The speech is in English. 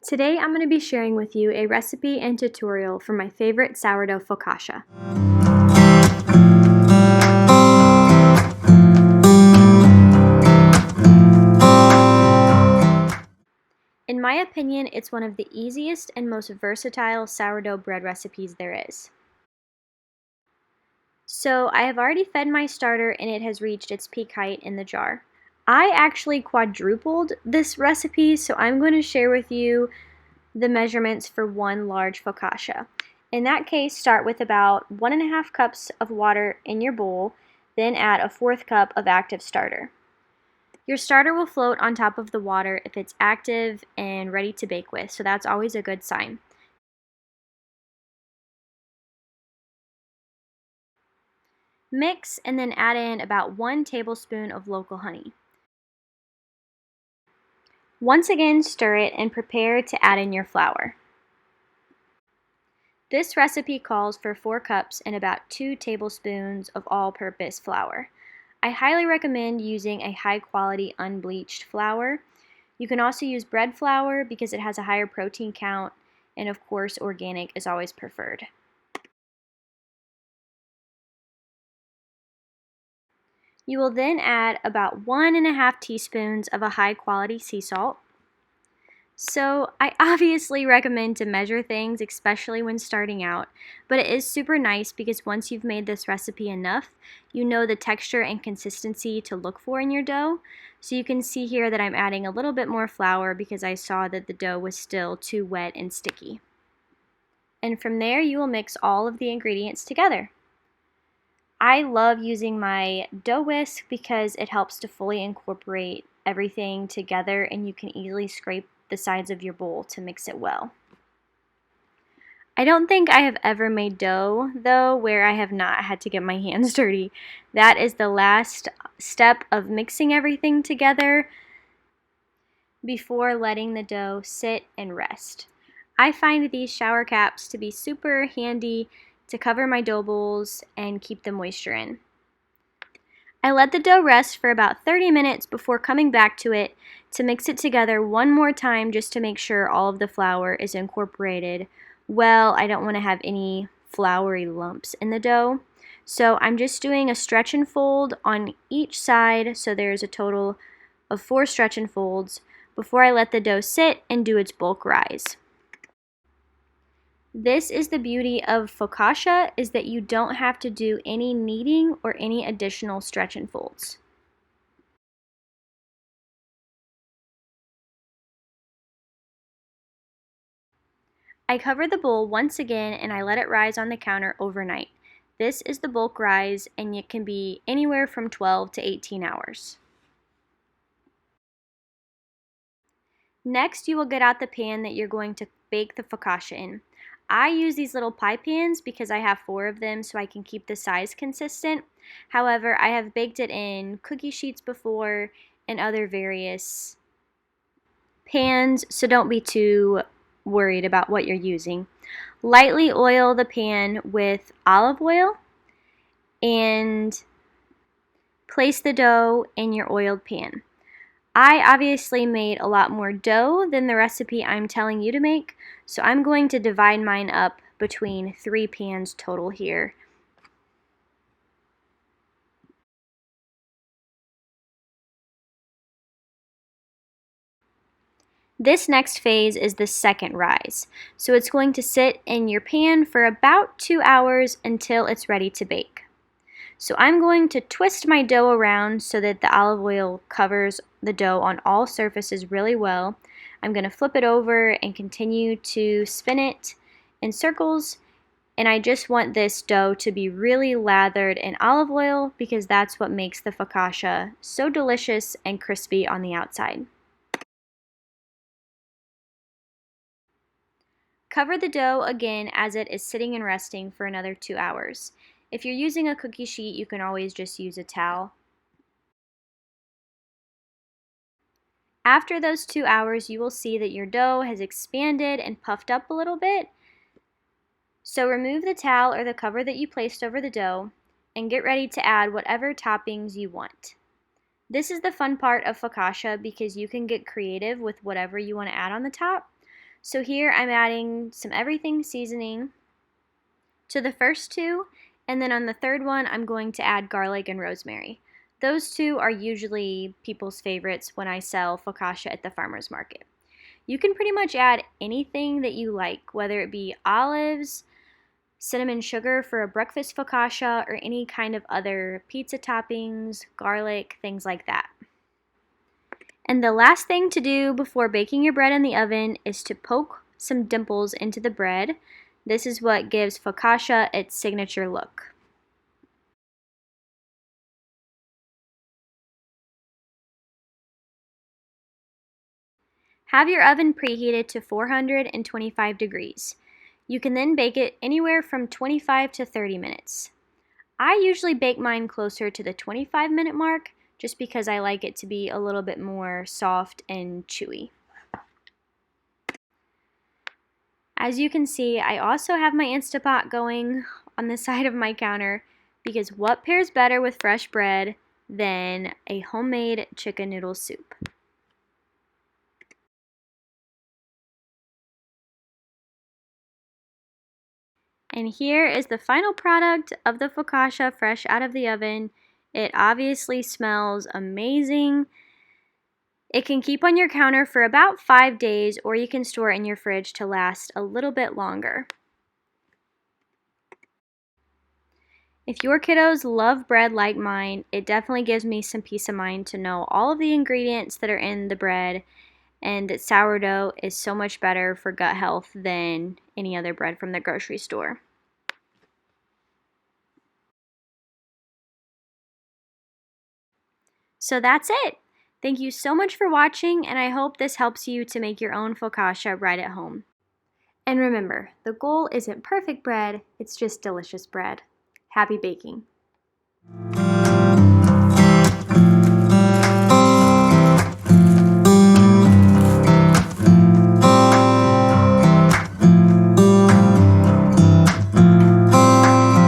Today I'm going to be sharing with you a recipe and tutorial for my favorite sourdough focaccia. In my opinion, it's one of the easiest and most versatile sourdough bread recipes there is. So I have already fed my starter and it has reached its peak height in the jar. I actually quadrupled this recipe, so I'm going to share with you the measurements for one large focaccia. In that case, start with about 1.5 cups of water in your bowl, then add a 1/4 cup of active starter. Your starter will float on top of the water if it's active and ready to bake with, so that's always a good sign. Mix and then add in about 1 tablespoon of local honey. Once again, stir it and prepare to add in your flour. This recipe calls for 4 cups and about 2 tablespoons of all-purpose flour. I highly recommend using a high-quality unbleached flour. You can also use bread flour because it has a higher protein count, and of course organic is always preferred. You will then add about 1.5 teaspoons of a high-quality sea salt. So I obviously recommend to measure things, especially when starting out, but it is super nice because once you've made this recipe enough, you know the texture and consistency to look for in your dough. So you can see here that I'm adding a little bit more flour because I saw that the dough was still too wet and sticky. And from there, you will mix all of the ingredients together. I love using my dough whisk because it helps to fully incorporate everything together and you can easily scrape the sides of your bowl to mix it well. I don't think I have ever made dough, though, where I have not had to get my hands dirty. That is the last step of mixing everything together before letting the dough sit and rest. I find these shower caps to be super handy to cover my dough bowls and keep the moisture in. I let the dough rest for about 30 minutes before coming back to it to mix it together one more time just to make sure all of the flour is incorporated well. I don't want to have any floury lumps in the dough. So I'm just doing a stretch and fold on each side, so there's a total of 4 stretch and folds before I let the dough sit and do its bulk rise. This is the beauty of focaccia, is that you don't have to do any kneading or any additional stretch and folds. I cover the bowl once again and I let it rise on the counter overnight. This is the bulk rise and it can be anywhere from 12 to 18 hours. Next, you will get out the pan that you're going to bake the focaccia in. I use these little pie pans because I have 4 of them so I can keep the size consistent. However, I have baked it in cookie sheets before and other various pans, so don't be too worried about what you're using. Lightly oil the pan with olive oil and place the dough in your oiled pan. I obviously made a lot more dough than the recipe I'm telling you to make, so I'm going to divide mine up between 3 pans total here. This next phase is the second rise, so it's going to sit in your pan for about 2 hours until it's ready to bake. So I'm going to twist my dough around so that the olive oil covers the dough on all surfaces really well. I'm going to flip it over and continue to spin it in circles, and I just want this dough to be really lathered in olive oil because that's what makes the focaccia so delicious and crispy on the outside. Cover the dough again as it is sitting and resting for another 2 hours. If you're using a cookie sheet, you can always just use a towel. After those 2 hours, you will see that your dough has expanded and puffed up a little bit. So remove the towel or the cover that you placed over the dough and get ready to add whatever toppings you want. This is the fun part of focaccia because you can get creative with whatever you want to add on the top. So here I'm adding some everything seasoning to the first two, and then on the third one I'm going to add garlic and rosemary. Those two are usually people's favorites when I sell focaccia at the farmer's market. You can pretty much add anything that you like, whether it be olives, cinnamon sugar for a breakfast focaccia, or any kind of other pizza toppings, garlic, things like that. And the last thing to do before baking your bread in the oven is to poke some dimples into the bread. This is what gives focaccia its signature look. Have your oven preheated to 425 degrees. You can then bake it anywhere from 25 to 30 minutes. I usually bake mine closer to the 25-minute mark just because I like it to be a little bit more soft and chewy. As you can see, I also have my Instapot going on the side of my counter because what pairs better with fresh bread than a homemade chicken noodle soup? And here is the final product of the focaccia fresh out of the oven. It obviously smells amazing. It can keep on your counter for about 5 days, or you can store it in your fridge to last a little bit longer. If your kiddos love bread like mine, it definitely gives me some peace of mind to know all of the ingredients that are in the bread and that sourdough is so much better for gut health than any other bread from the grocery store. So that's it. Thank you so much for watching, and I hope this helps you to make your own focaccia right at home. And remember, the goal isn't perfect bread, it's just delicious bread. Happy baking!